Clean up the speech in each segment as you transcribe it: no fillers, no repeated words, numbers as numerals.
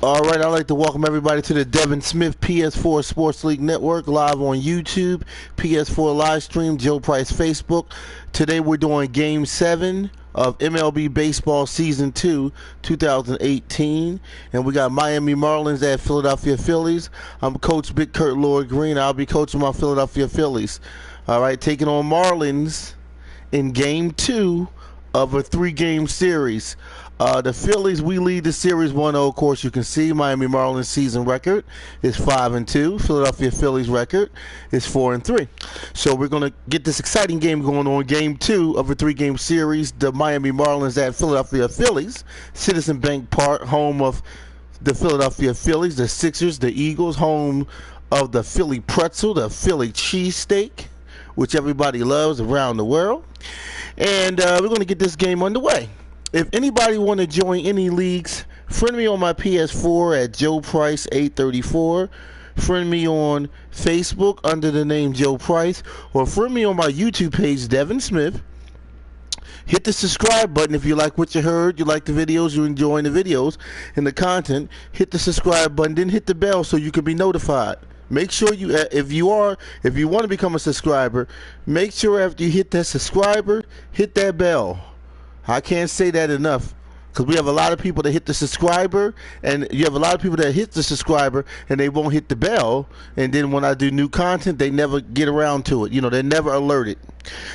All right, I'd like to welcome everybody to the Devin Smith PS4 Sports League Network, live on YouTube, PS4 live stream, Joe Price Facebook. Today we're doing Game 7 of MLB Baseball Season 2, 2018. And we got Miami Marlins at Philadelphia Phillies. I'm Coach Big Kurt Lloyd Green. I'll be coaching my Philadelphia Phillies. All right, taking on Marlins in Game 2 of a 3-game series. The Phillies, we lead the series 1-0. Of course, you can see Miami Marlins season record is 5-2. Philadelphia Phillies record is 4-3. So we're going to get this exciting game going on. Game 2 of a 3-game series. The Miami Marlins at Philadelphia Phillies. Citizen Bank Park, home of the Philadelphia Phillies. The Sixers, the Eagles, home of the Philly pretzel, the Philly cheesesteak, which everybody loves around the world. And we're going to get this game underway. If anybody want to join any leagues, friend me on my PS4 at Joe Price 834. Friend me on Facebook under the name Joe Price, or friend me on my YouTube page, Devin Smith. Hit the subscribe button if you like what you heard, you like the videos, you're enjoying the videos and the content. Hit the subscribe button, then hit the bell so you can be notified. Make sure you, if you want to become a subscriber, make sure after you hit that subscriber, hit that bell. I can't say that enough, because we have a lot of people that hit the subscriber, and you have a lot of people that hit the subscriber and they won't hit the bell, and then when I do new content, they never get around to it. You know, they're never alerted.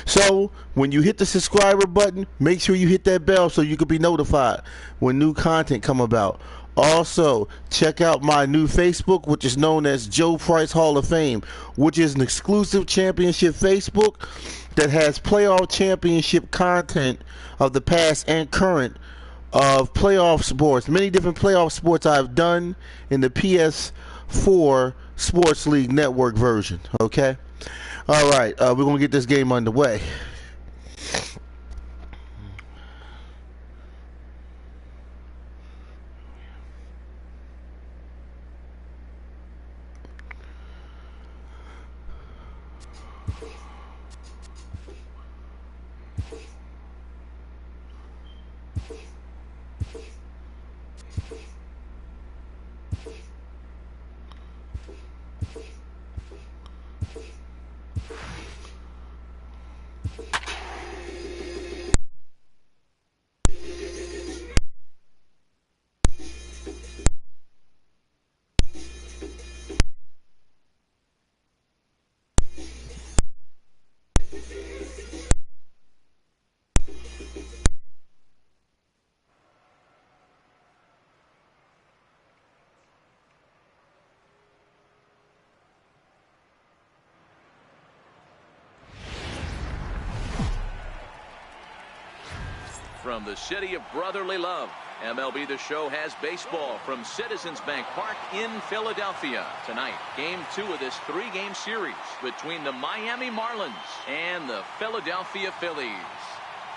So when you hit the subscriber button, make sure you hit that bell so you can be notified when new content come about. Also, check out my new Facebook, which is known as Joe Price Hall of Fame, which is an exclusive championship Facebook that has playoff championship content of the past and current of playoff sports. Many different playoff sports I've done in the PS4 Sports League Network version. Okay? All right, we're going to get this game underway. From the city of brotherly love, MLB The Show has baseball from Citizens Bank Park in Philadelphia. Tonight, Game 2 of this 3-game series between the Miami Marlins and the Philadelphia Phillies.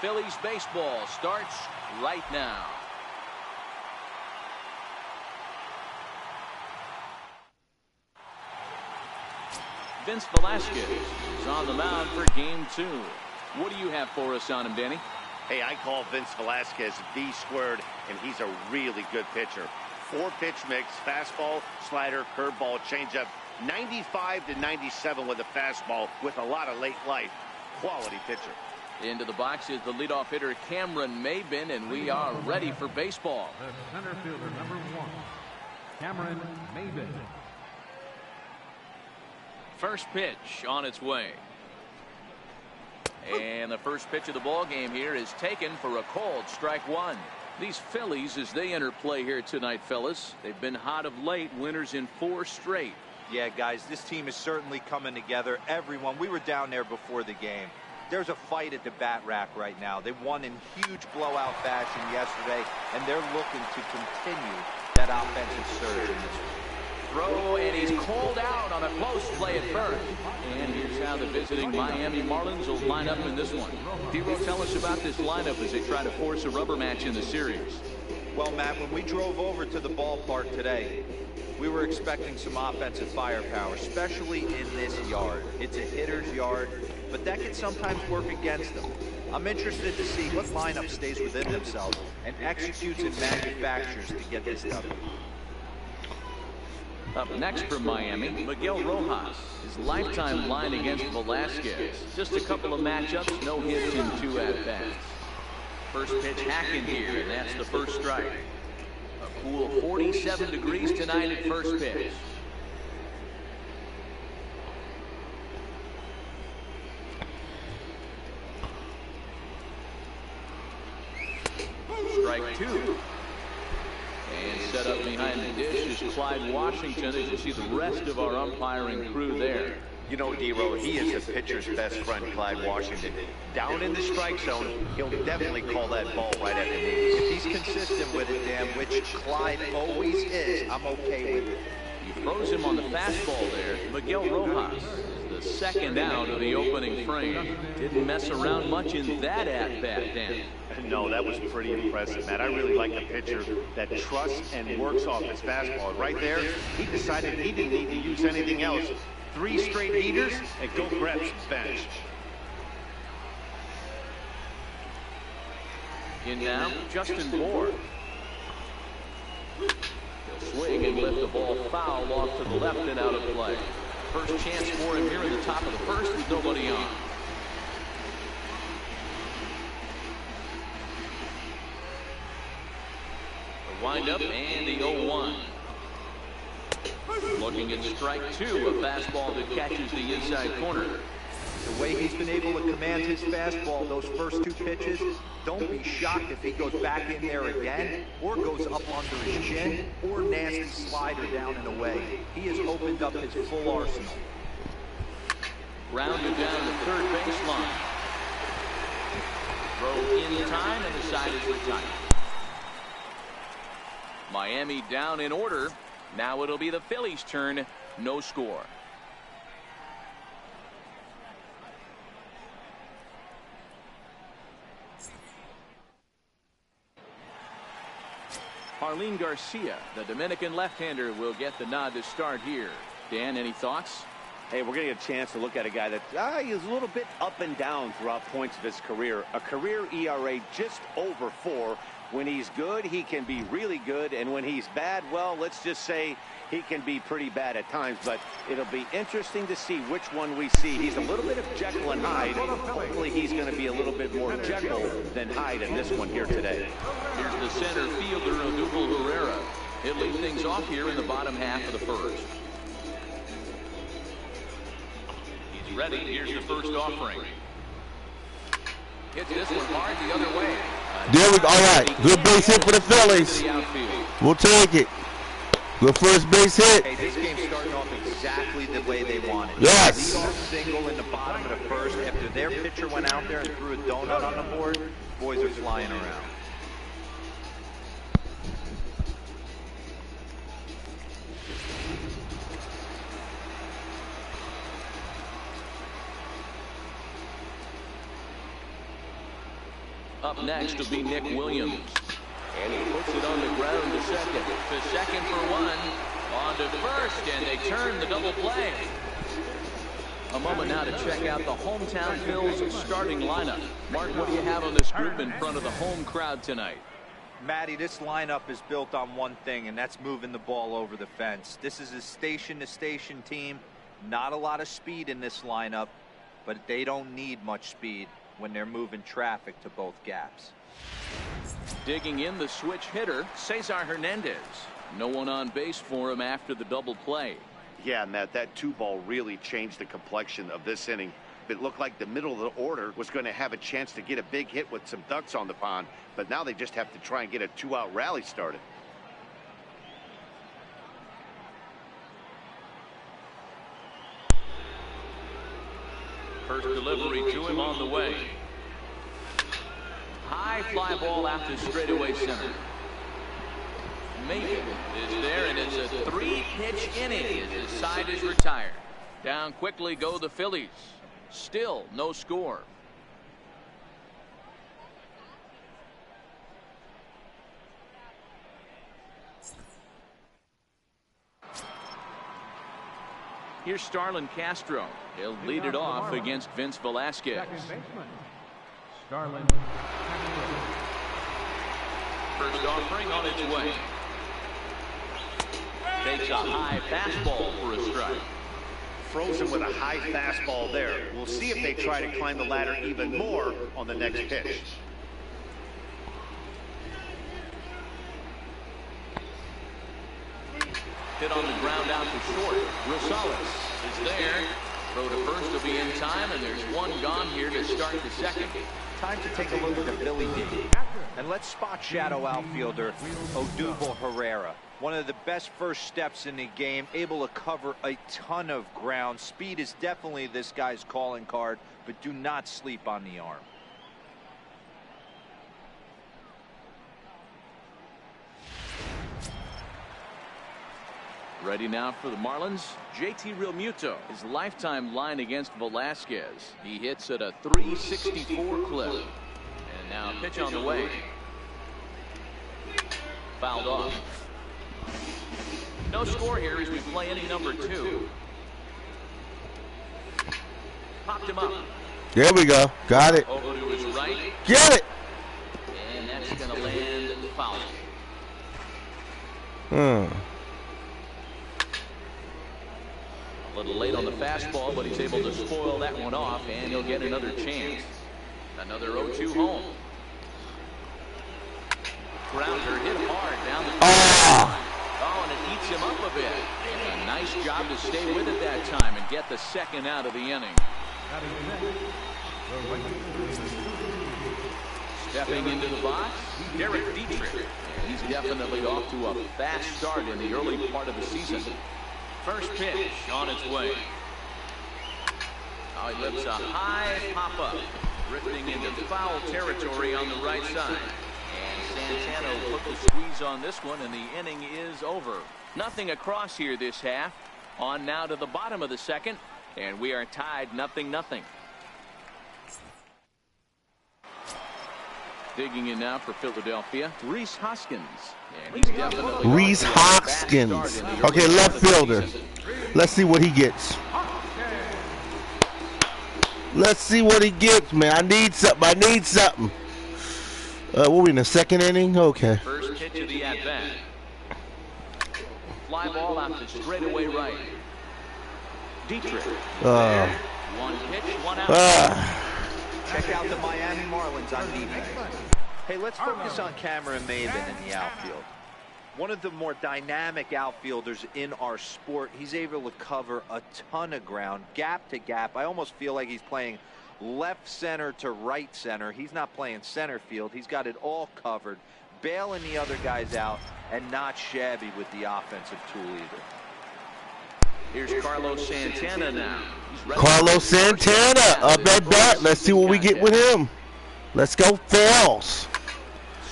Phillies baseball starts right now. Vince Velasquez is on the mound for Game 2. What do you have for us on him, Danny? Hey, I call Vince Velasquez V squared, and he's a really good pitcher. 4-pitch mix, fastball, slider, curveball, changeup, 95 to 97 with a fastball with a lot of late life. Quality pitcher. Into the box is the leadoff hitter Cameron Maybin, and we are ready for baseball. The center fielder, number 1, Cameron Maybin. First pitch on its way. And the first pitch of the ball game here is taken for a called strike 1. These Phillies, as they enter play here tonight, fellas, they've been hot of late, winners in 4 straight. Yeah, guys, this team is certainly coming together. Everyone, we were down there before the game. There's a fight at the bat rack right now. They won in huge blowout fashion yesterday, and they're looking to continue that offensive surge in this one. Throw, and he's called out on a close play at first. And here's how the visiting Miami Marlins will line up in this one. Hero, tell us about this lineup as they try to force a rubber match in the series. Well, Matt, when we drove over to the ballpark today, we were expecting some offensive firepower, especially in this yard. It's a hitter's yard, but that can sometimes work against them. I'm interested to see what lineup stays within themselves and executes and manufactures to get this done. Up next from Miami, Miguel Rojas. His lifetime line against Velasquez. Just a couple of matchups, no hits in 2 at-bats. First pitch hacking here, and that's the first strike. A cool 47 degrees tonight at first pitch. Strike 2. And set up behind the dish is Clyde Washington, as you see the rest of our umpiring crew there. You know, D-Row, he is the pitcher's best friend, Clyde Washington. Down in the strike zone, he'll definitely call that ball right at the knee. If he's consistent with it, Dan, which Clyde always is, I'm okay with it. He throws him on the fastball there. Miguel Rojas is the second out of the opening frame. Didn't mess around much in that at-bat, Dan. No, that was pretty impressive, Matt. I really like the pitcher that trusts and works off his fastball. Right there, he decided he didn't need to use anything else. 3 straight heaters and go grab some bench. In now, Justin Bour. He'll swing and lift the ball foul off to the left and out of play. First chance for him here in the top of the first with nobody on. The windup and the 0-1. Looking at strike 2, a fastball that catches the inside corner. The way he's been able to command his fastball those first 2 pitches, don't be shocked if he goes back in there again or goes up under his chin or nasty slider down and away. He has opened up his full arsenal. Grounded down the third baseline. Throw in time and the side is retired. Miami down in order. Now it'll be the Phillies' turn. No score. Jarlin Garcia, the Dominican left-hander, will get the nod to start here. Dan, any thoughts? Hey, we're going to get a chance to look at a guy that is a little bit up and down throughout points of his career. A career ERA just over 4. When he's good, he can be really good. And when he's bad, well, let's just say he can be pretty bad at times. But it'll be interesting to see which one we see. He's a little bit of Jekyll and Hyde. Hopefully he's going to be a little bit more Jekyll than Hyde in this one here today. Here's the center fielder, Odubel Herrera. He'll lead things off here in the bottom half of the first. He's ready. Here's the first offering. Hits this one hard the other way. There we go. All right. Good base hit for the Phillies. We'll take it. Good first base hit. Hey, this game's starting off exactly the way they wanted. Yes. Leadoff single in the bottom of the first after their pitcher went out there and threw a donut on the board. Boys are flying around. Up next will be Nick Williams. And he puts it on the ground to second. To second for 1. On to first, and they turn the double play. A moment now to check out the hometown Phillies starting lineup. Mark, what do you have on this group in front of the home crowd tonight? Matty, this lineup is built on one thing, and that's moving the ball over the fence. This is a station-to-station team. Not a lot of speed in this lineup, but they don't need much speed when they're moving traffic to both gaps. Digging in the switch hitter, Cesar Hernandez. No one on base for him after the double play. Yeah, Matt, that 2-ball really changed the complexion of this inning. It looked like the middle of the order was going to have a chance to get a big hit with some ducks on the pond, but now they just have to try and get a 2-out rally started. First delivery to him on the way. High fly ball out to straightaway center. Maven is there, and it's a 3-pitch inning as his side is retired. Down quickly go the Phillies. Still no score. Here's Starlin Castro. He'll lead it off against Vince Velasquez. Starlin. First offering on its way. takes a high fastball for a strike. Frozen with a high fastball there. We'll see if they try to climb the ladder even more on the next pitch. Hit on the ground out to short. Rosales is there. Throw to first will be in time, and there's one gone here to start the second. Time to take a look at the Philly D. And let's spot shadow outfielder Odubel Herrera. One of the best first steps in the game, able to cover a ton of ground. Speed is definitely this guy's calling card, but do not sleep on the arm. Ready now for the Marlins, JT Realmuto. His lifetime line against Velasquez. He hits at a .364 clip. And now pitch on the way. Fouled off. No score here as we play inning number 2. Popped him up. There we go. Got it. Over to his right. Get it. And that's going to land foul. A little late on the fastball, but he's able to spoil that one off, and he'll get another chance. Another 0-2 home. Grounder hit hard down the field. Oh, and it eats him up a bit. And a nice job to stay with it that time and get the second out of the inning. Stepping into the box, Derek Dietrich. And he's definitely off to a fast start in the early part of the season. First pitch on its way. Oh, he lifts a high pop-up, drifting into foul territory on the right side. And Santana put the squeeze on this one, and the inning is over. Nothing across here this half. On now to the bottom of the second, and we are tied 0-0. Digging in now for Philadelphia, Rhys Hoskins. And he's definitely Rhys Hoskins. Okay, left fielder. Let's see what he gets. Let's see what he gets, man. I need something. What are we in the second inning? Okay. First pitch of the at-bat. Fly ball out to straightaway right. Dietrich. One pitch, one out. Check out the Miami Marlins on defense. Hey, let's focus on Cameron Maybin in the outfield. One of the more dynamic outfielders in our sport. He's able to cover a ton of ground, gap to gap. I almost feel like he's playing left center to right center. He's not playing center field. He's got it all covered, bailing the other guys out, and not shabby with the offensive tool either. Here's Carlos Santana now. Carlos Santana up at bat. Let's see what we get with him. Let's go, Phils.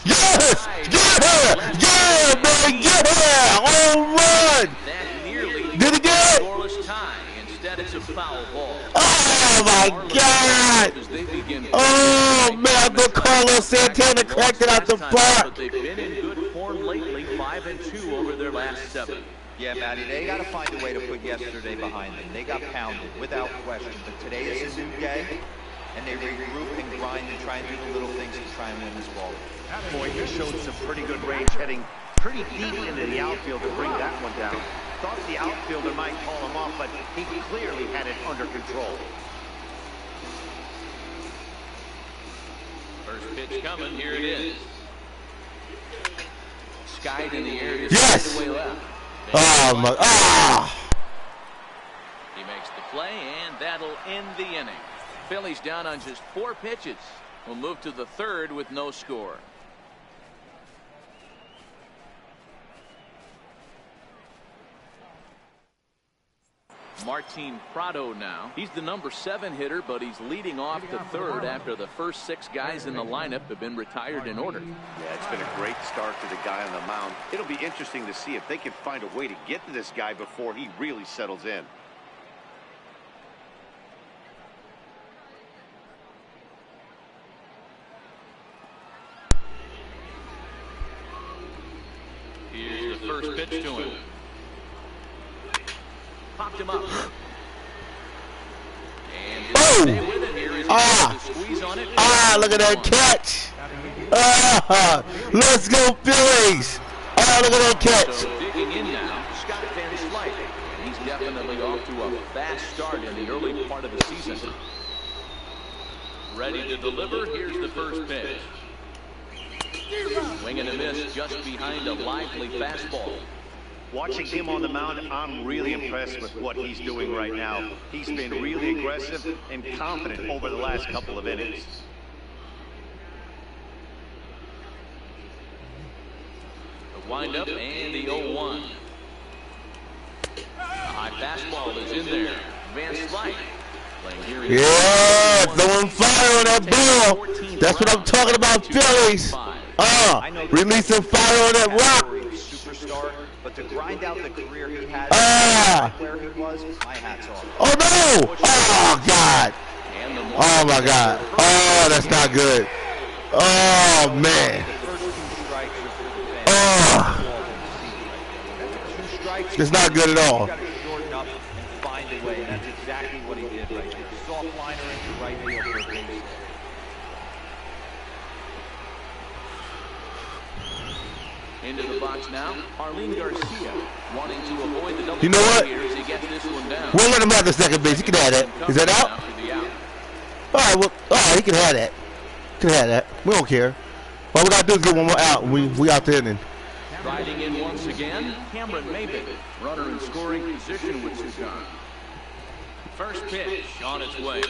Yes! Yeah! Yeah, man! Yeah! Home run! Did he get it? Instead, it's a foul ball. Oh, my God! Oh, man, I thought Carlos Santana cracked it out the park. They've been in good form lately, 5-2 over their last 7. Yeah, Matty, they got to find a way to put yesterday behind them. They got pounded, without question. But today is a new day, and they regroup and grind and try and do the little things to try and win this ball. Boy, he showed some pretty good range, heading pretty deep into the outfield to bring that one down. Thought the outfielder might call him off, but he clearly had it under control. First pitch coming. Here it is. Skied in the air. Yes! Left. Oh, my. Ah! He makes the play, and that'll end the inning. Phillies down on just 4 pitches. We'll move to the third with no score. Martin Prado now. He's the number 7 hitter, but he's leading off the third after the first 6 guys in the lineup have been retired in order. Yeah, it's been a great start to the guy on the mound. It'll be interesting to see if they can find a way to get to this guy before he really settles in. Here's the first pitch to him. Popped him up. And look at that catch. Let's go, Phillies. Look at that catch. So digging in now, Scott fast start in the early part of the season. Ready to deliver. Here's the first pitch. Swing and a miss just behind a lively fastball. Watching him on the mound, I'm really impressed with what he's doing right now. He's been really aggressive and confident over the last couple of innings. The windup and the 0-1. A high fastball is in there. Van Slyke. Yeah, throwing fire on that ball. That's what I'm talking about, Phillies. Releasing fire on that rock. Superstar, but to grind out the career he had where he was, my hat's off. Oh no! Oh God! Oh my God! Oh, that's not good. Oh man! Oh, it's not good at all. That's exactly what he did right there. Soft liner into right field for a base. Into the box now, Arlene Garcia wanting to avoid the double. You know what? He gets this one down. We'll let him have the second base. He can have that. Is that out? All right. Well, all right. He can have that. Can have that. We don't care. All we gotta do is get one more out. We out there then. Riding in once again, Cameron Maybin, runner in scoring position with Suzanne. First pitch on its way.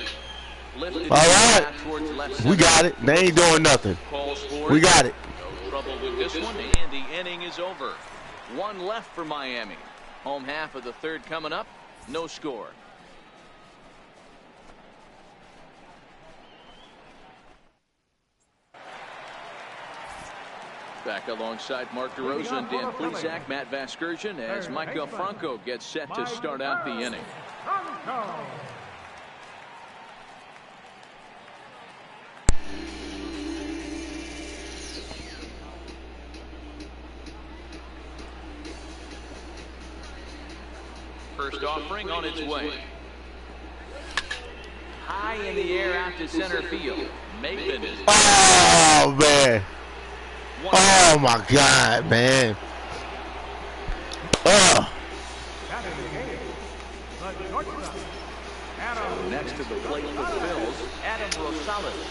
Lifted all right. Towards left we got it. They ain't doing nothing. We got it. No trouble with this one, and the inning is over. One left for Miami. Home half of the third coming up. No score. Back alongside Mark DeRosa and Dan Plesac, Matt Vasgersian, as Micah Franco gets set to start out the inning. First offering on its way. High in the air out to center field. Maybin is. Oh man. Oh my God, man. Next to the plate for the Bills, Adam Rosales.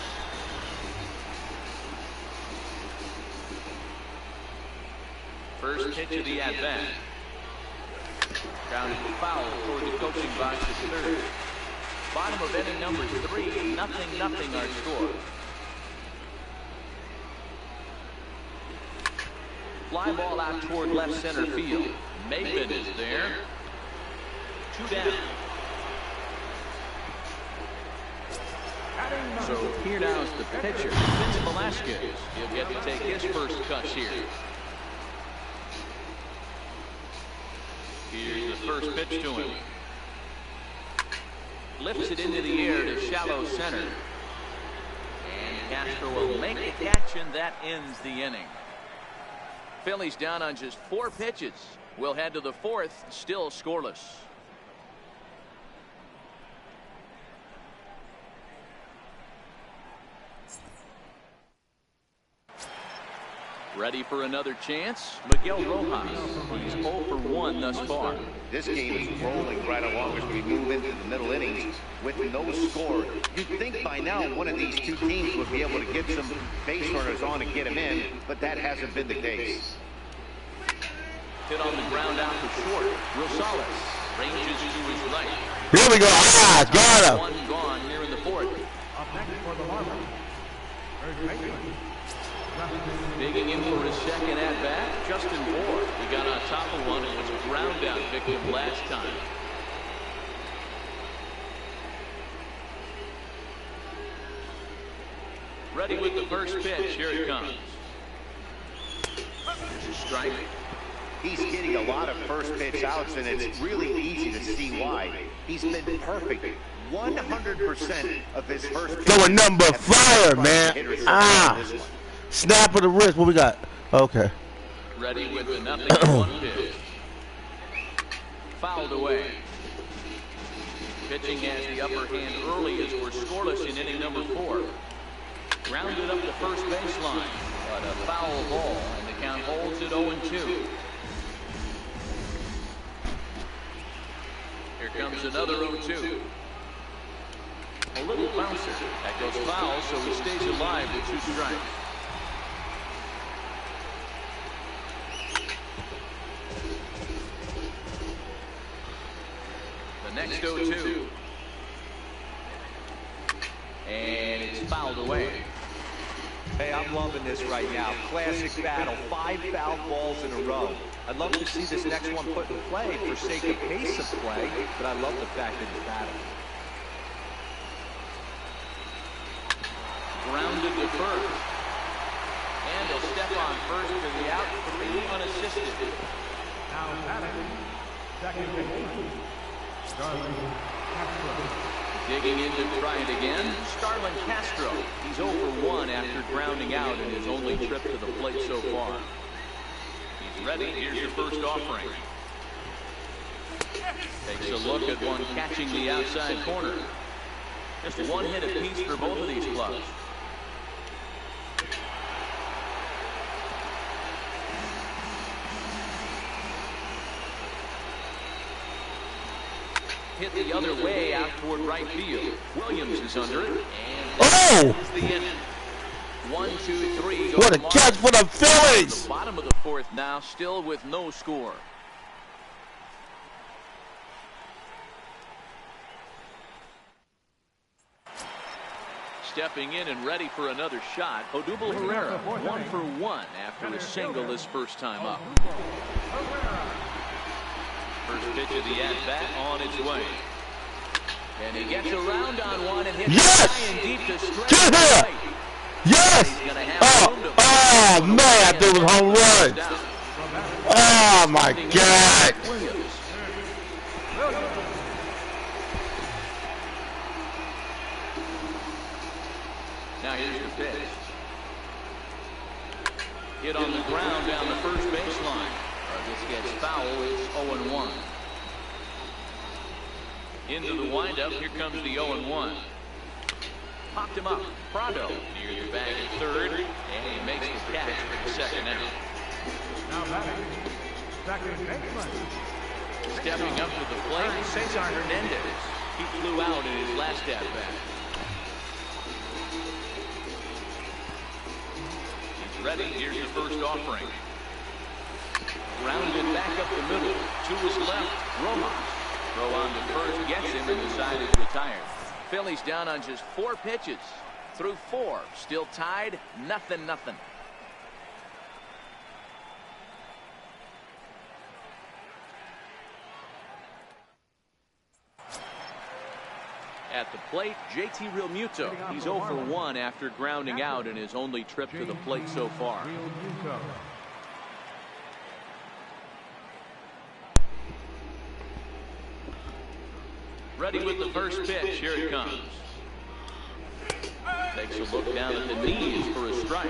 First pitch of the at-bat. Grounded foul toward the coaching box at third. Bottom of inning number 3, 0-0 our score. Fly ball out toward left center field. Maybin is there. 2 down. So here now is the pitcher, Vince Velasquez. He'll get to take his first cuts here. Here's the first pitch to him. Lifts it into the air to shallow center. And Castro will make the catch, and that ends the inning. Phillies down on just 4 pitches. We'll head to the 4th, still scoreless. Ready for another chance? Miguel Rojas. He's 0 for 1 thus far. This game is rolling right along as we move into the middle innings with no score. You'd think by now one of these two teams would be able to get some base runners on and get them in, but that hasn't been the case. Hit on the ground out to short. Rosales ranges to his right. Here we go. Ah, got him. One gone here in the 4th. Up next for the Marlins, third baseman. Digging in for his second at-bat, Justin Moore. He got on top of one and was a ground out victim last time. Ready with the first pitch. Here it comes. There's a strike. He's getting a lot of first pitch outs, and it's really easy to see why. He's been perfect. 100% of his first pitch. Throwing number fire, man. Snap of the wrist. What we got? Okay. Ready with the 0-1 pitch. Fouled away. Pitching has the upper hand early as we're scoreless in inning number 4. Grounded up the first baseline, but a foul ball, and the count holds at 0-2. Here comes another 0-2. A little bouncer. That goes foul, so he stays alive with 2 strikes. The next 0-2. And it's fouled away. Hey, I'm loving this right now. Classic battle. 5 foul balls in a row. I'd love to see this next one put in play for sake of pace of play, but I love the fact that it's battle. Grounded to first. And he'll step on first to the out, 3 unassisted. Now batting, second baseman, Starlin Castro. Digging in to try it again, Starlin Castro. He's 0 for 1 after grounding out in his only trip to the plate so far. He's ready. Here's your first offering. Takes a look at one catching the outside corner. Just 1 hit apiece for both of these clubs. Hit the other way out toward right field. Williams is under it. And that is the inning. 1, 2, 3. What a catch for the Phillies! The bottom of the 4th now, still with no score. Stepping in and ready for another shot, Odubel Herrera, 1 for 1 after a single his first time up. First pitch of the at-bat on its way. And he gets around on one and hits high and deep to straight right. Yes! Oh, man, I thought it was home run. Oh, my God. Now here's the pitch. Hit on the ground down the first baseline. This gets foul. It's 0-1. Into the windup. Here comes the 0-1. Popped him up. Prado near the bag at third, and he makes the catch for the second out. Now batting, second baseman. Stepping up to the plate, Cesar Hernandez. He flew out in his last at-bat. He's ready. Here's your first offering. Grounded back up the middle. 2 is left. Romas. Throw on to first, gets him, and the side is retired. Phillies down on just 4 pitches. Through 4. Still tied. 0-0. At the plate, JT Realmuto. He's 0 for 1 after grounding out in his only trip to the plate so far. Ready with the first pitch. Here it comes. Takes a look down at the knees for a strike.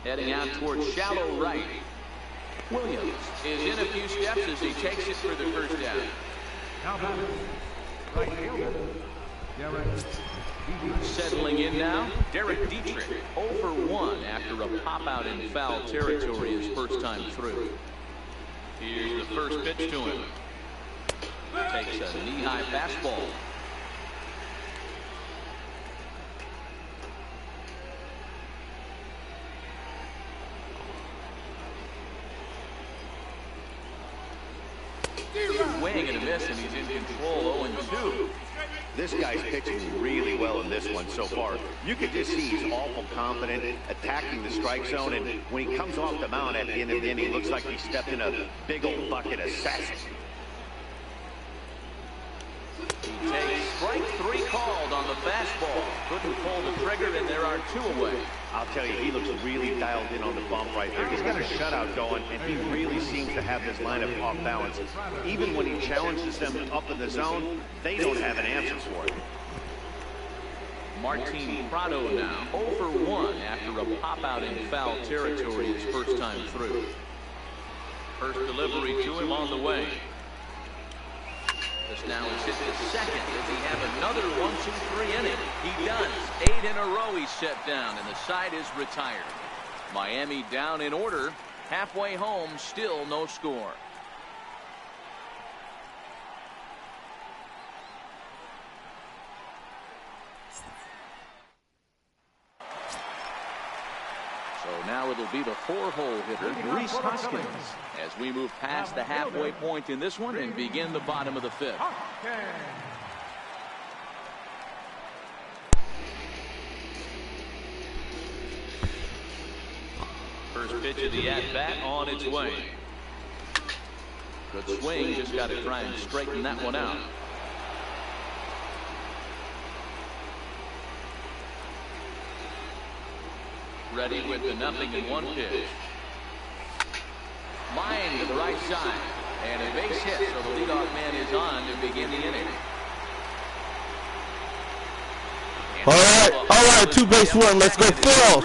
Heading out towards shallow right. Williams is in a few steps as he takes it for the first down. Now batting, right fielder, Derek. Settling in now, Derek Dietrich, 0 for 1 after a pop-out in foul territory his first time through. Here's the first pitch to him. Takes a knee-high fastball. Swing and a miss, and he's in control. 0-2. This guy's pitching really well in this one so far. You can just see he's awful confident, attacking the strike zone, and when he comes off the mound at the end of the inning, he looks like he stepped in a big old bucket of sass. He takes strike 3 called on the fastball. Couldn't pull the trigger, and there are 2 away. I'll tell you, he looks really dialed in on the bump right there. He's got a shutout going, and he really seems to have this lineup off balance. Even when he challenges them up in the zone, they don't have an answer for it. Martin Prado now 0 for 1 after a pop-out in foul territory his first time through. First delivery to him on the way. This now is hit the second. Does he have another 1-2-3 inning? He does. 8 in a row he's set down, and the side is retired. Miami down in order, Halfway home, still no score. So now it'll be the 4-hole hitter, Rhys Hoskins, as we move past the halfway point in this one and begin the bottom of the 5th. First pitch of the at-bat on its way. Good swing, just got to try and straighten that one out. Ready with the 0-1 pitch. Line to the right side. And a base hit, so the leadoff man is on to begin the inning. All right, 2-base run. Let's go, Phil.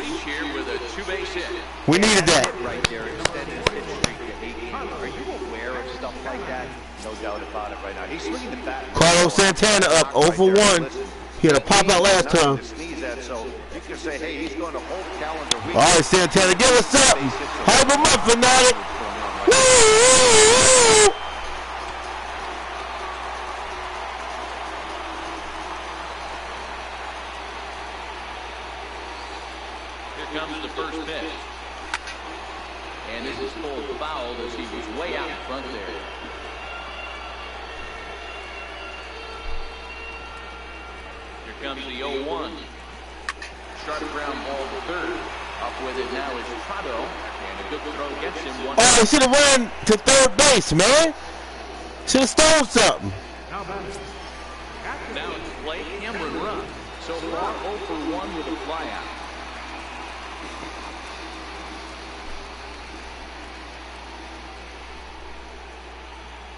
We needed that. Right there, extended pitch streak to 18. Are you aware of stuff like that? No doubt about it right now. He's swinging the bat. Carlos Santana up 0 for 1. He had a pop out last time. So you can say, hey, he's going to hold calendar week. All right, Santana, give us something. Hype him up, fanatic. Woo! Here comes the first pitch. And this is pulled foul as he was way out in front there. Here comes the 0-1. Sharp ground ball to third. Up with it now is Prado. And a good throw gets him one. Oh, he should have ran to third base, man. Should have stole something. Now it's play Cameron run. So far 0 for 1 with a flyout.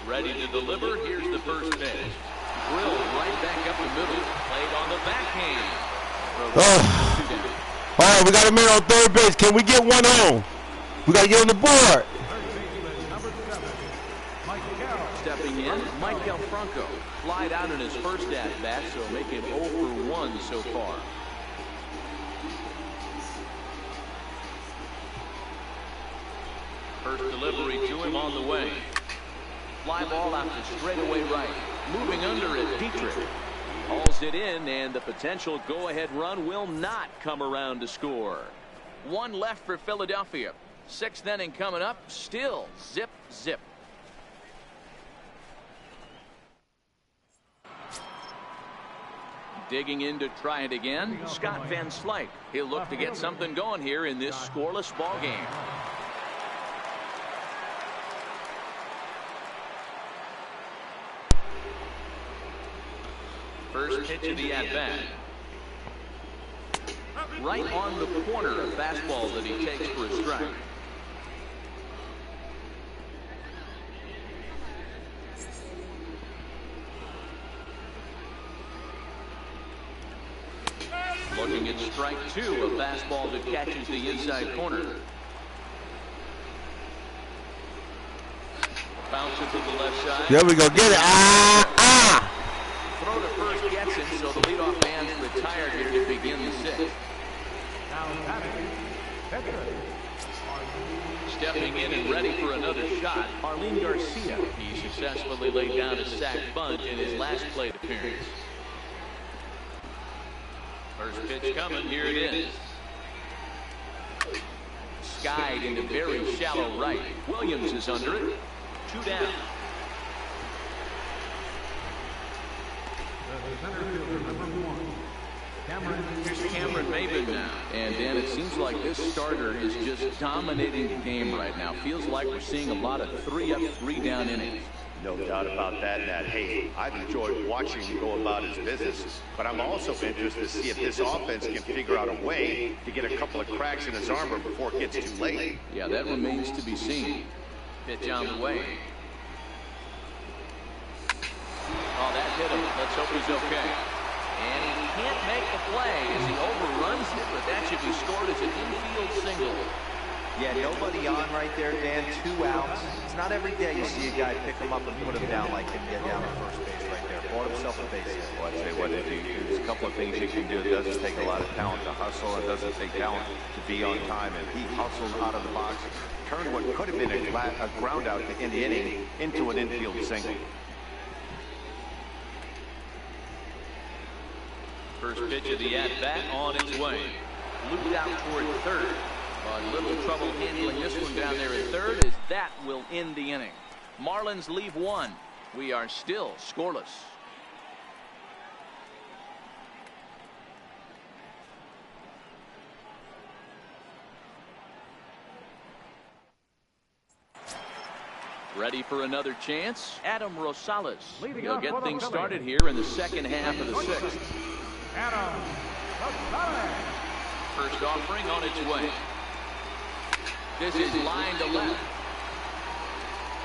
Ready to deliver. Here's the first pitch. Drilled right back up the middle. Played on the backhand. All right, we got a man on third base. Can we get one on? We got to get on the board. Stepping in, Mike Franco. Flied out in his first at-bat, so make him 0 for 1 so far. First delivery to him on the way. Fly ball out to straightaway right. Moving under it, Dietrich. Hauls it in, and the potential go-ahead run will not come around to score. One left for Philadelphia. 6th inning coming up. Still zip, zip. Digging in to try it again, Scott Van Slyke. He'll look to get something going here in this scoreless ball game. First pitch of the at-bat. Right on the corner, a fastball that he takes for a strike. Looking at strike 2, a fastball that catches the inside corner. Bounce it to the left side. There we go. Get it. Throw to first gets him, so the leadoff man's retired here to begin the 6th. Stepping in and ready for another shot, Arlene Garcia. He successfully laid down a sac bunt in his last plate appearance. First pitch coming, here it is. Skied into very shallow right. Williams is under it. 2 down. Here's Cameron Maben now. And Dan, it seems like this starter is just dominating the game right now. Feels like we're seeing a lot of 3-up, 3-down innings. No doubt about that, Nat. Hey, I've enjoyed watching him go about his business, but I'm also interested to see if this offense can figure out a way to get a couple of cracks in his armor before it gets too late. Yeah, that remains to be seen. Pitch on the way. Oh, that hit him. Let's hope he's okay. And he can't make the play as he overruns it, but that should be scored as an infield single. Yeah, nobody on right there, Dan. 2 outs. It's not every day you see a guy pick him up and put him down like him, get down to first base right there. Bought himself a base hit. Well, I'd say what there's a couple of things you can do. It doesn't take a lot of talent to hustle. It doesn't take talent to be on time. And he hustled out of the box, turned what could have been a ground out to end the inning into an infield single. First pitch of the at-bat on its way. Looped out toward third. A little trouble handling this one down there at third, as that will end the inning. Marlins leave 1. We are still scoreless. Ready for another chance? Adam Rosales. He'll get things started here in the second half of the 6th. Adam Rosales. First offering on its way. This is line to left.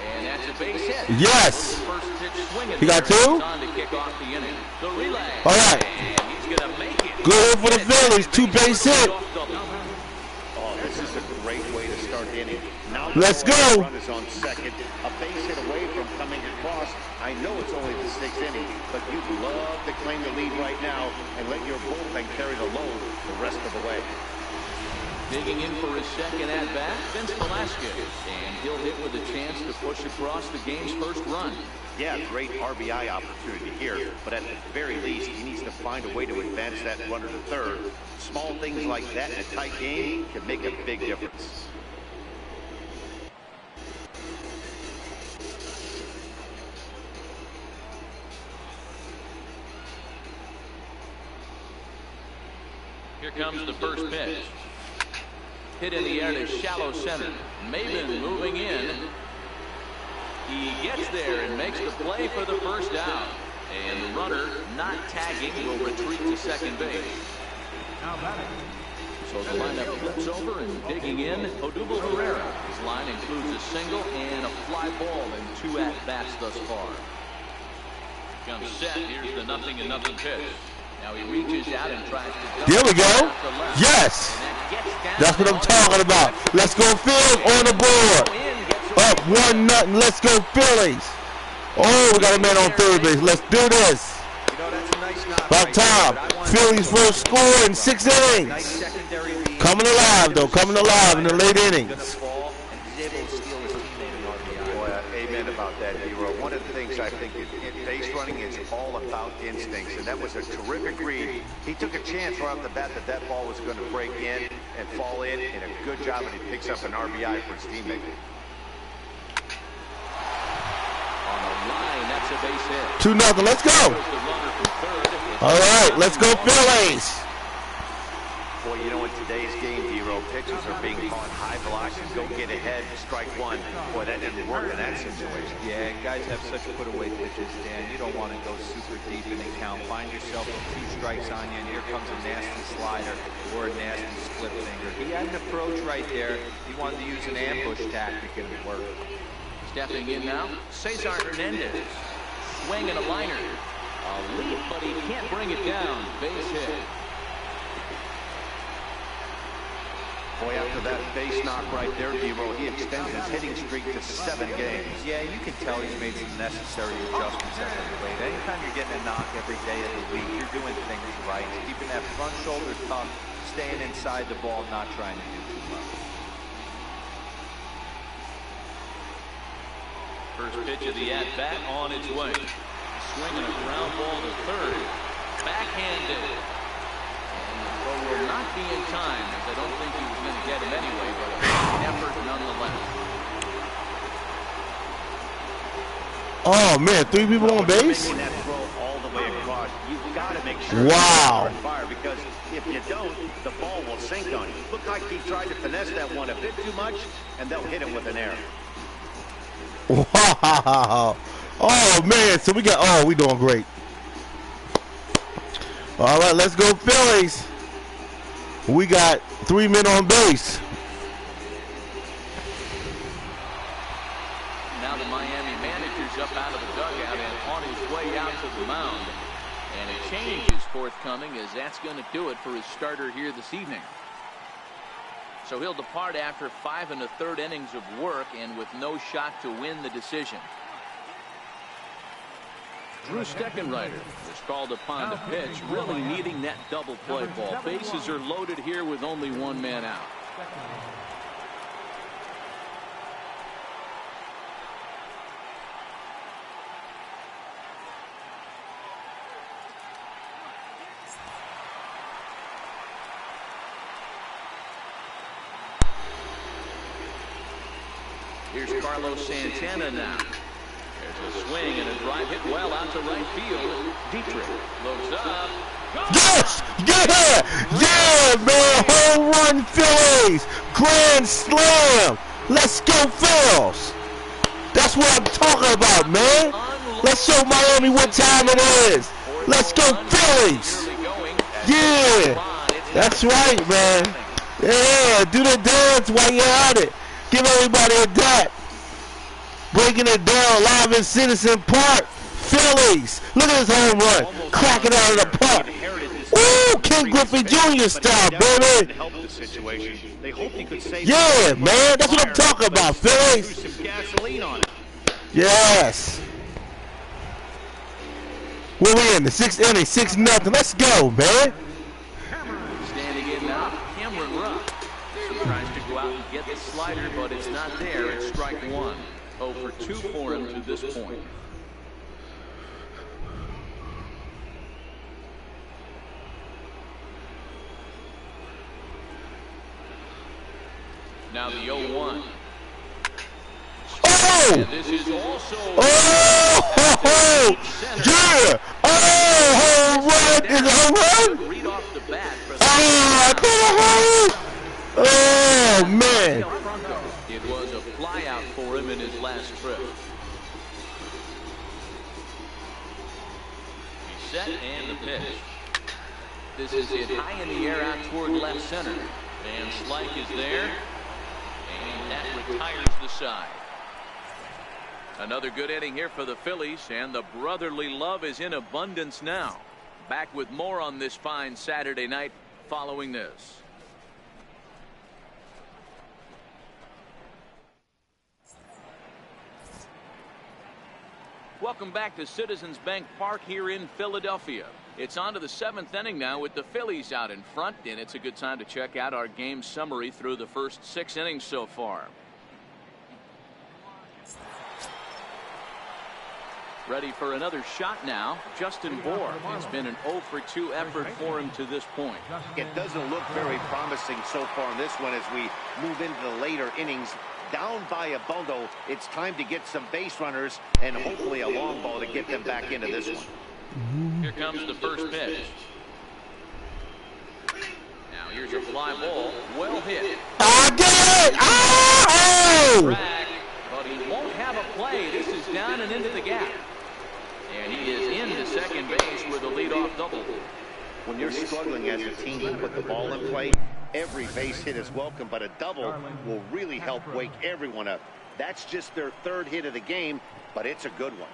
And that's a base hit. Yes. First pitch swinging. He got 2? On to kick off the inning. The relay. All right. And he's going to make it. Good hit for the Phillies. 2 base hit. Oh, this is a great way to start the inning. Now Let's go. The run is on second. A base hit away from coming across. I know it's only the 6th inning, but you'd love to claim the lead right now and let your bullpen carry the load the rest of the way. Digging in for his second at-bat, Vince Velasquez. And he'll hit with a chance to push across the game's first run. Yeah, great RBI opportunity here, but at the very least, he needs to find a way to advance that runner to third. Small things like that in a tight game can make a big difference. Here comes the first pitch. Hit in the air to shallow center. Maben moving in. He gets there and makes the play for the first out. And the runner, not tagging, will retreat to second base. Now batting. So the lineup flips over and digging in. Odubel Herrera. His line includes a single and a fly ball in 2 at-bats thus far. Comes set. Here's the 0-0 pitch. Now he reaches out and tries to. There we go. Yes. That's what I'm talking about. Let's go Phillies on the board. Up 1-0. Let's go Phillies. Oh, we got a man on third base. Let's do this. You know, that's a nice knock. About time. Phillies first score in 6 innings. Coming alive though. Coming alive in the late innings. Amen about that, Hero. One of the things I think in base running is all about instincts, and that was a terrific read. He took a chance right off the bat that that ball was going to break in and fall in, and a good job, and he picks up an RBI for his teammate. On the line, that's a base hit. 2-0. Let's go. All right, let's go Phillies. Boy, you know, in today's game, Hero, pitches are being caught high velocity. Go get ahead, strike 1. Boy, that didn't work in that situation. Yeah, guys have such put-away pitches, Dan. You don't want to go super deep in the count. Find yourself with 2 strikes on you, and here comes a nasty slider or a nasty split finger. He had an approach right there. He wanted to use an ambush tactic, and it worked. Stepping in now, Cesar Hernandez. Swing and a liner. A leap, but he can't bring it down. Base hit. Boy, after that base knock right there, Hero, he extends his hitting streak to 7 games. Yeah, you can tell he's made some necessary adjustments as of late. Anytime you're getting a knock every day of the week, you're doing things right. Keeping that front shoulder tough, staying inside the ball, not trying to do too much. First pitch of the at-bat on its way. Swinging a ground ball to third. Backhanded. And the throw will not be in time, as I don't think he was going to get him anyway, but an effort nonetheless. Oh man, 3 people on base. Making that throw all the way across, you've got to make sure. Wow. Fire, because if you don't, the ball will sink on you. Looked like he tried to finesse that one a bit too much, and they'll hit him with an error. Wow. Oh man, so we doing great. All right, let's go Phillies. We got 3 men on base. Now the Miami manager's up out of the dugout and on his way out to the mound. And a change is forthcoming, as that's going to do it for his starter here this evening. So he'll depart after 5 1/3 innings of work and with no shot to win the decision. Drew Steckenrider is called upon to pitch, really needing that double play ball. Bases are loaded here with only one man out. Here's Carlos Santana now. There's a swing and a drive hit well out to right field. Dietrich looks up. Yes! Yeah! Yeah, man! Home run Phillies! Grand slam! Let's go Phils! That's what I'm talking about, man! Let's show Miami what time it is! Let's go Phillies! Yeah! That's right, man! Yeah! Do the dance while you're at it! Give everybody a dap! Breaking it down live in Citizen Park. Phillies. Look at this home run. Cracking out of the park. Ooh, Ken Griffey Jr. style, baby. Yeah, man. That's what I'm talking about, Phillies. Yes. Where we in? The 6th inning, 6-0. Let's go, man. Standing in now, Cameron Rupp. He tries to go out and get the slider, but it's not there. It's strike one. 0 for 2 for him to this point. Now the 0-1. Oh! And this is also Oh! Yeah! Oh! Home run! Is it home run? read off the bat for the Oh, man. It was a flyout for him in his last trip. He's set and the pitch. This is hit high in the air out toward left center. Van Slyke is there. And that retires the side. Another good inning here for the Phillies, and the brotherly love is in abundance now. Back with more on this fine Saturday night following this. Welcome back to Citizens Bank Park here in Philadelphia. It's on to the 7th inning now with the Phillies out in front, and it's a good time to check out our game summary through the first 6 innings so far. Ready for another shot now, Justin Bour. It's been an 0 for 2 effort for him to this point. It doesn't look very promising so far in this one as we move into the later innings. Down by a bundle, it's time to get some base runners and hopefully a long ball to get them back into this one. Here comes the first pitch. Now here's a fly ball, well hit. I did it! Oh! But he won't have a play. This is down and into the gap. And he is into second base with a leadoff double. When you're struggling as a team to put the ball in play, every base hit is welcome, but a double will really help wake everyone up. That's just their 3rd hit of the game, but it's a good one.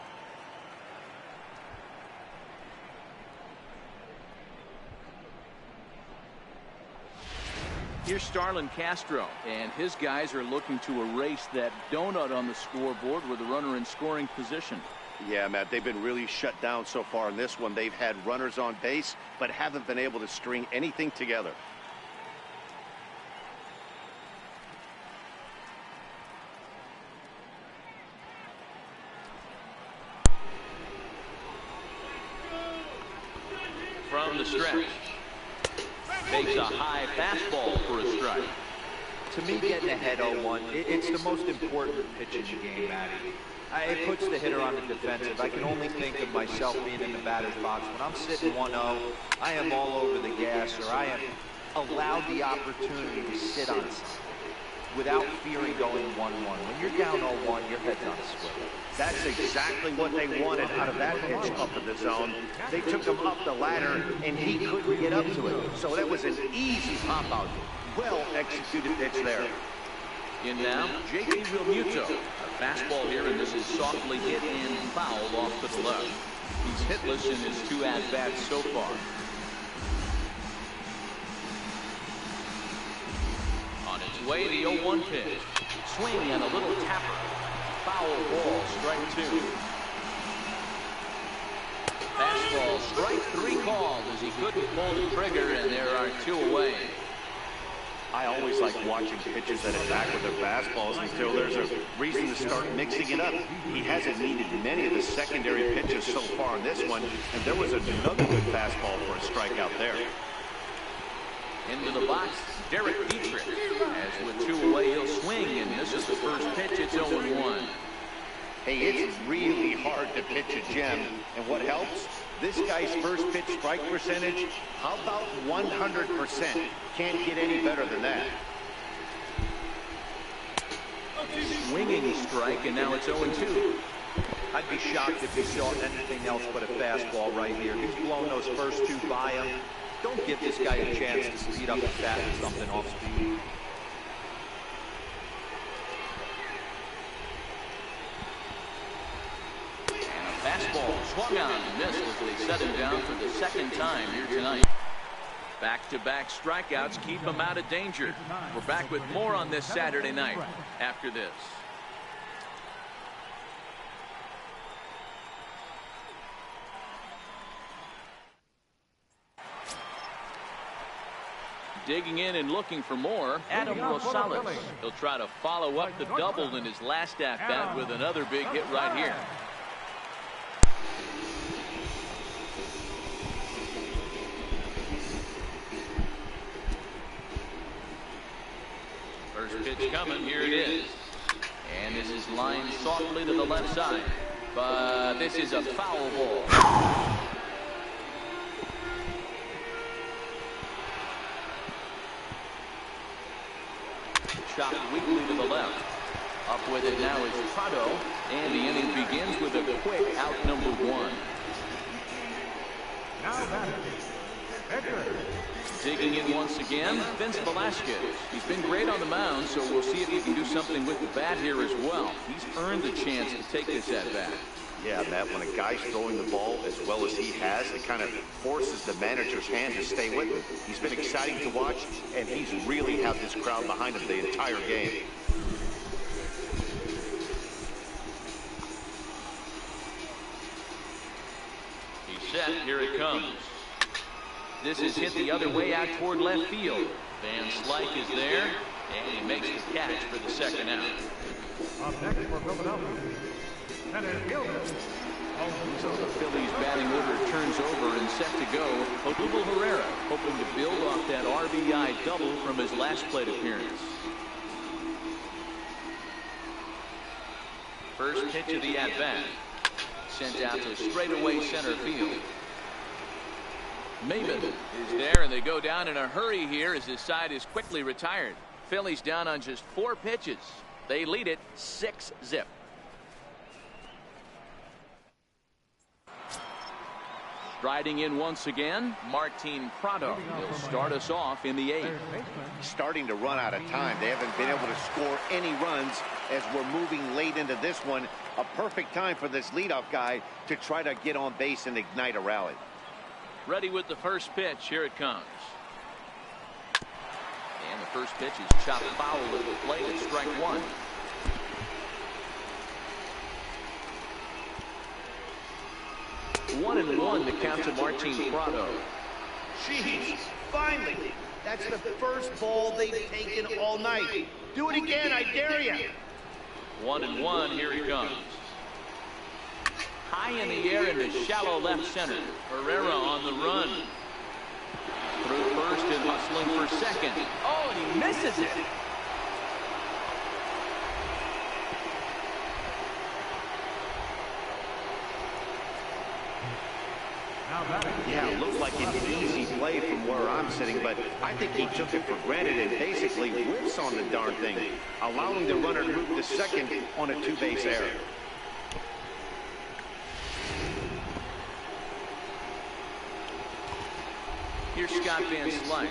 Here's Starlin Castro, and his guys are looking to erase that donut on the scoreboard with a runner in scoring position. Yeah, Matt, they've been really shut down so far in this one. They've had runners on base, but haven't been able to string anything together. From the stretch. Takes a high fastball for a strike. To me, getting ahead 0-1, it's the most important pitch in the game, Matty. It puts the hitter on the defensive. I can only think of myself being in the batter's box. When I'm sitting 1-0, I am all over the gas, or I am allowed the opportunity to sit on something without fearing going 1-1. When you're down 0-1, your head's on a swivel. That's exactly what they wanted out of that pitch up in the zone. They took him up the ladder, and he couldn't get up to it. So that was an easy pop-out. Well-executed pitch there. In now, J.P. Realmuto. A fastball here, and this is softly hit and fouled off to the left. He's hitless in his 2 at-bats so far. On his away the 0-1 pitch. Swing and a little tapper. Foul ball, strike 2. Fastball, strike 3 called as he couldn't pull the trigger, and there are 2 away. I always like watching pitchers that attack with their fastballs until there's a reason to start mixing it up. He hasn't needed many of the secondary pitches so far in this one, and there was another good fastball for a strikeout there. Into the box, Derek Dietrich. As with 2 away, he'll swing, and this is the first pitch. It's 0-1. Hey, it's really hard to pitch a gem, and what helps? This guy's first pitch strike percentage, how about 100%? Can't get any better than that. Swinging strike, and now it's 0-2. I'd be shocked if he saw anything else but a fastball right here. He's blown those first 2 by him. Don't give this guy a chance to speed up his bat with something off speed. Fastball swung on and missed as they set him down for the 2nd time here tonight. Back-to-back strikeouts keep him out of danger. We're back with more on this Saturday night after this. Digging in and looking for more, Adam Rosales. He'll try to follow up the double in his last at-bat with another big hit right here. First pitch coming, here it is. And this is lined softly to the left side. But this is a foul ball. Chopped weakly to the left. Up with it now is Prado. And the inning begins with a quick out number 1. Now batting, Edgar. Digging in once again, Vince Velasquez. He's been great on the mound, so we'll see if he can do something with the bat here as well. He's earned the chance to take this at bat. Yeah, Matt, when a guy's throwing the ball as well as he has, it kind of forces the manager's hand to stay with him. He's been exciting to watch, and he's really had this crowd behind him the entire game. He's set, here it comes. This is hit the other way out toward left field. Van Slyke is there, and he makes the catch for the 2nd out. Up next for Philadelphia, center fielder. So the Phillies batting order turns over and set to go. Odubel Herrera hoping to build off that RBI double from his last plate appearance. First pitch of the at-bat. Sent out to straightaway center field. Maven is there, and they go down in a hurry here as this side is quickly retired. Phillies down on just 4 pitches. They lead it 6-0. Striding in once again, Martin Prado will start us off in the 8th. Starting to run out of time. They haven't been able to score any runs as we're moving late into this one. A perfect time for this leadoff guy to try to get on base and ignite a rally. Ready with the first pitch. Here it comes. And the first pitch is chopped foul at the plate at strike 1. One and one to count to Martin Prado. Jeez, finally. That's the first ball they've taken all night. Do it again, I dare you. 1-1, here he comes. High in the air into shallow left center. Herrera on the run. Through first and hustling for second. Oh, and he misses it. Yeah, it looked like an easy play from where I'm sitting, but I think he took it for granted and basically whiffs on the darn thing, allowing the runner to move to second on a 2-base error. Here's Scott Van Slyke.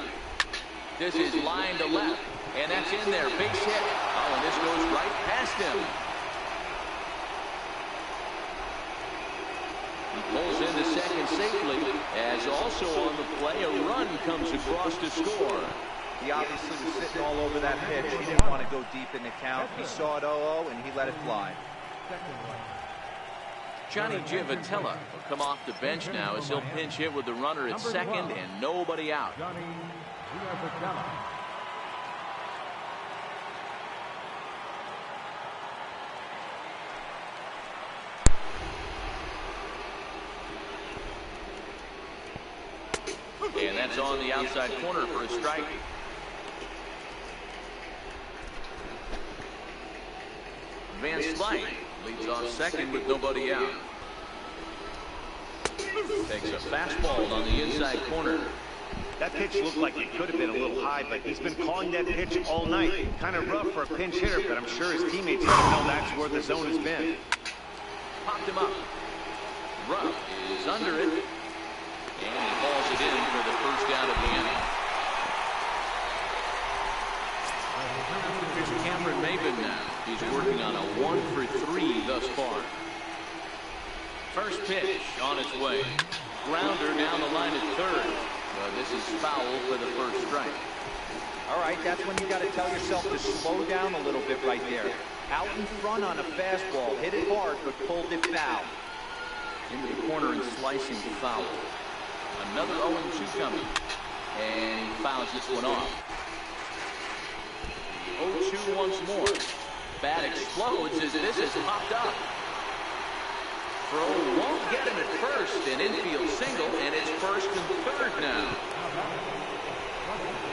This is line to left, and that's in there. Base hit. Oh, and this goes right past him. He pulls into second safely, as also on the play, a run comes across to score. He obviously was sitting all over that pitch. He didn't want to go deep in the count. He saw it 0-0, and he let it fly. Johnny Giavotella will come off the bench now as he'll pinch hit with the runner at second and nobody out. Johnny Giavotella. And that's on the outside corner for a strike. Van Slyke leads off second with nobody out. Takes a fastball on the inside corner. That pitch looked like it could have been a little high, but he's been calling that pitch all night. Kind of rough for a pinch hitter, but I'm sure his teammates let him know that's where the zone has been. Popped him up. Rupp is under it. And he hauls it in for the first out of the inning. Here's Cameron Maybin now. He's working on a 1-for-3 thus far. First pitch on its way. Grounder down the line at third. But this is foul for the first strike. All right, that's when you got to tell yourself to slow down a little bit right there. Out in front on a fastball, hit it hard, but pulled it foul. Into the corner and slicing foul. Another 0-2 coming. And he fouls this one off. 0-2 once more. Bat explodes as this is popped up. Throw won't get him at first. An infield single, and it's first and third now.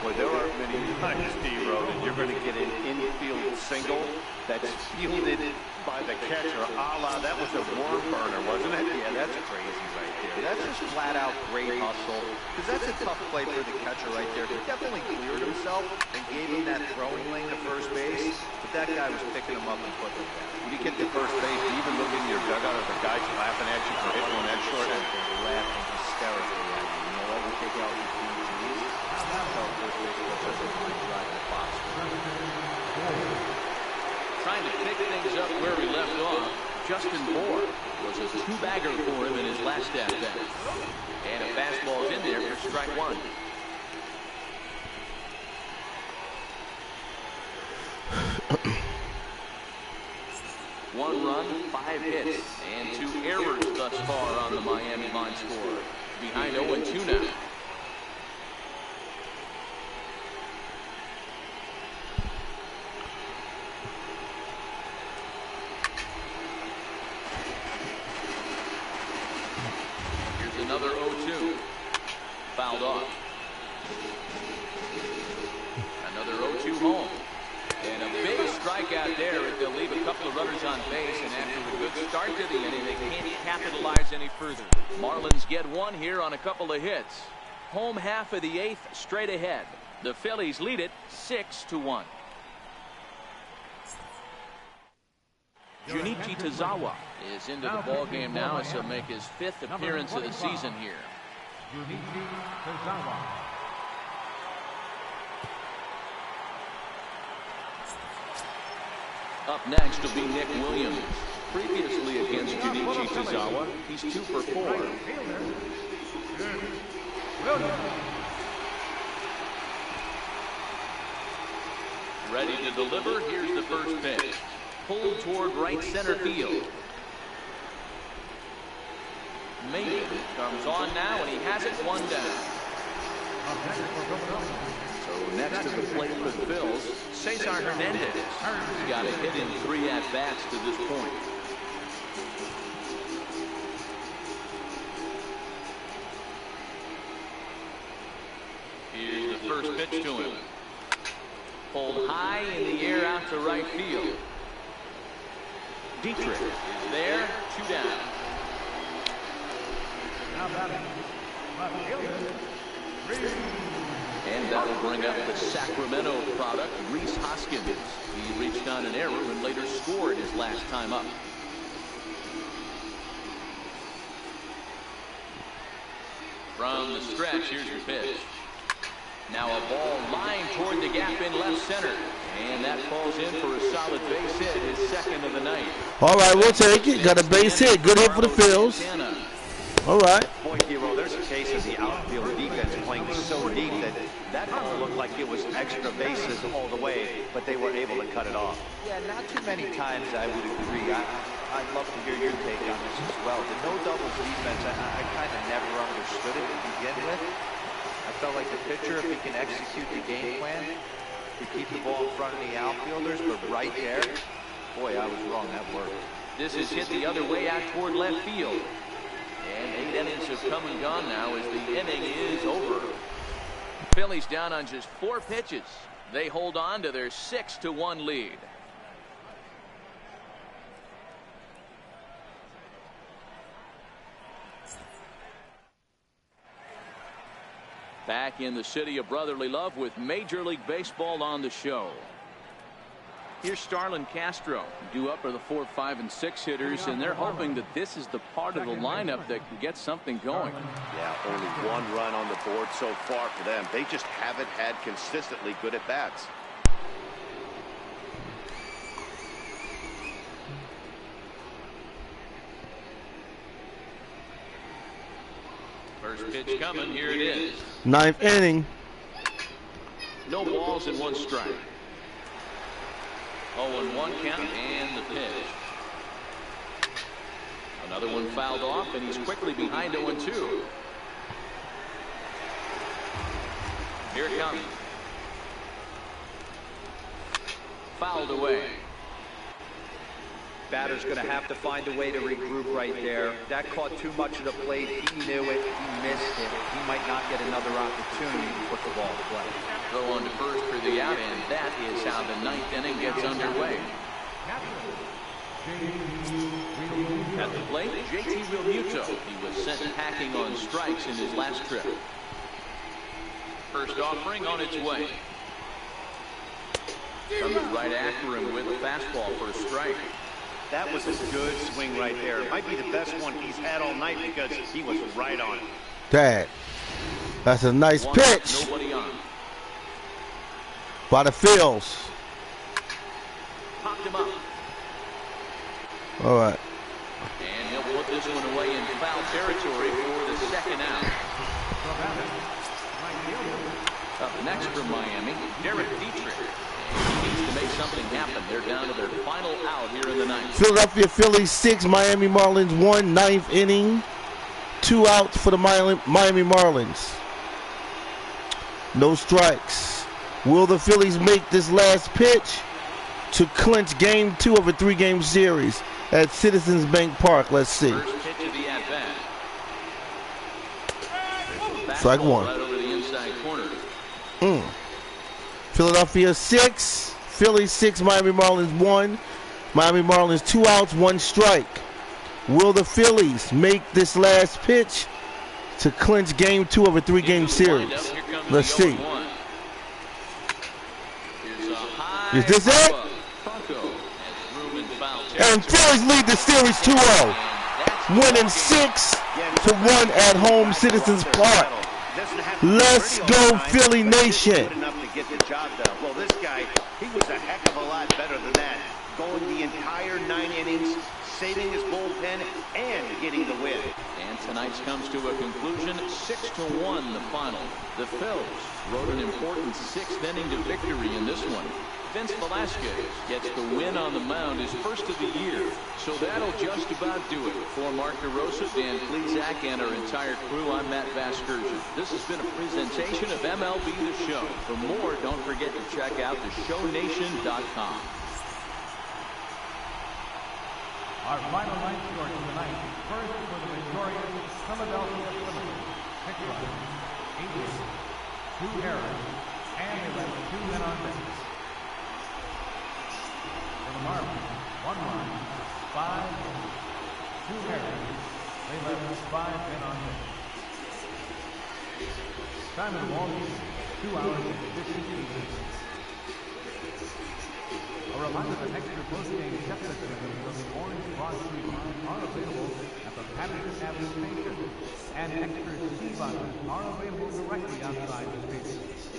Boy, there aren't many times, D-Row, that you're going to get an infield single that's fielded by the catcher. A la, that was a worm burner, wasn't it? Yeah, that's crazy right there. That's just flat out great hustle. Because that's a tough play for the catcher right there. He definitely cleared himself and gave him that throwing lane to first base. But that guy was picking him up and putting him down. When you get to first base, you even look in your dugout of the guys laughing at you for hitting one that short. They're laughing hysterically at you. You know what? We take out your PGs. Tell first base coach doesn't mind driving the box. Trying to pick things up where we left off. Justin Moore was a two-bagger for him in his last at-bat. And a fastball's in there for strike one. One run, 5 hits, and 2 errors thus far on the Miami line score. Behind 0-2 now. Here's another 0-2. Fouled off. Another 0-2 home. And a big strikeout there as they'll leave a couple of runners on base, and after a good start to the inning, they can't capitalize any further. Marlins get one here on a couple of hits. Home half of the 8th straight ahead. The Phillies lead it 6-1. Junichi Tazawa is into the ball game now as he'll make his 5th appearance of the season here. Junichi Tazawa. Up next will be Nick Williams. Previously against Junichi Tazawa, he's 2 for 4. Ready to deliver. Here's the first pitch. Pulled toward right center field. Maybe comes on now, and he has it 1 down. So next to the plate for the Phils, Cesar Hernandez. He's got a hit in 3 at-bats to this point. Here's the first pitch to him. Pulled high in the air out to right field. Dietrich is there, 2 down. Now batting, left fielder, Reese. And that'll bring up the Sacramento product, Rhys Hoskins. He reached on an error and later scored his last time up. From the stretch, here's your pitch. Now a ball lined toward the gap in left center. And that falls in for a solid base hit, his 2nd of the night. All right, we'll take it. Got a base hit. Good hit for the Phils. All right. Boy, Hero, there's a case of the outfield defense playing so deep that That ball looked like it was extra bases all the way, but they were able to cut it off. Yeah, not too many times I would agree. I'd love to hear your take on this as well. The no doubles defense, I kind of never understood it to begin with. I felt like the pitcher, if he can execute the game plan, to keep the ball in front of the outfielders, but right there, boy, I was wrong. That worked. This is hit the other way out toward left field. And 8 innings have come and gone now as the inning is over. Phillies down on just 4 pitches. They hold on to their 6-1 lead. Back in the city of brotherly love with Major League Baseball on the show. Here's Starlin Castro. Due up are the 4, 5, and 6 hitters, and they're hoping that this is the part of the lineup that can get something going. Yeah, only 1 run on the board so far for them. They just haven't had consistently good at bats. First pitch coming. Here it is. 9th inning. No balls and 1 strike. 0-1 count and the pitch. Another one fouled off, and he's quickly behind 0-2. Here it comes. Fouled away. Batter's going to have to find a way to regroup right there. That caught too much of the plate. He knew it. He missed it. He might not get another opportunity to put the ball to play. Throw on to first for the out, and that is how the 9th inning gets underway. At the plate, JT Realmuto. He was sent packing on strikes in his last trip. First offering on its way. Comes right after him with a fastball for a strike. That was a good swing right there. It might be the best one he's had all night because he was right on it. That's a nice pitch. Nobody on. By the Phillies. Popped him up. All right. And he'll put this one away in foul territory for the second out. Up next from Miami, Derek Dietrich. He needs to make something happen. They're down to their final out here in the 9th. Philadelphia Phillies 6, Miami Marlins 1, 9th inning. 2 outs for the Miami Marlins. No strikes. Will the Phillies make this last pitch to clinch game 2 of a 3-game series at Citizens Bank Park? Let's see. First pitch of the at-bat. Strike 1. Right over the inside corner. Philadelphia 6, Phillies 6, Miami Marlins 1. Miami Marlins 2 outs, 1 strike. Will the Phillies make this last pitch to clinch game 2 of a 3-game series? Let's see. Is this it? And Phillies lead the series 2-0, winning 6-1 at home, Citizens Park. Let's go, Philly Nation. Well, this guy, he was a heck of a lot better than that. Going the entire 9 innings, saving his bullpen, and getting the win. And tonight's comes to a conclusion, 6-1 the final. The Phillies rode an important 6th inning to victory in this one. Vince Velasquez gets the win on the mound, his first of the year. So that'll just about do it. For Mark DeRosa, Dan Plesac, and our entire crew, I'm Matt Vasgersian. This has been a presentation of MLB The Show. For more, don't forget to check out theshownation.com. Our final line score tonight. First for the victorious Philadelphia Phillies. Pick runs, 8 hits, 2 errors, and they left 2 men on base. For the Marlins, 1 run, 5 hits, 2 errors, they left 5 men on base. Time of the ball game, 2 hours and 52 minutes. A reminder that extra post-game deficit from the Orange Broad Street lines are available at the Patterson Avenue station, and extra tea boxes are available directly outside the station.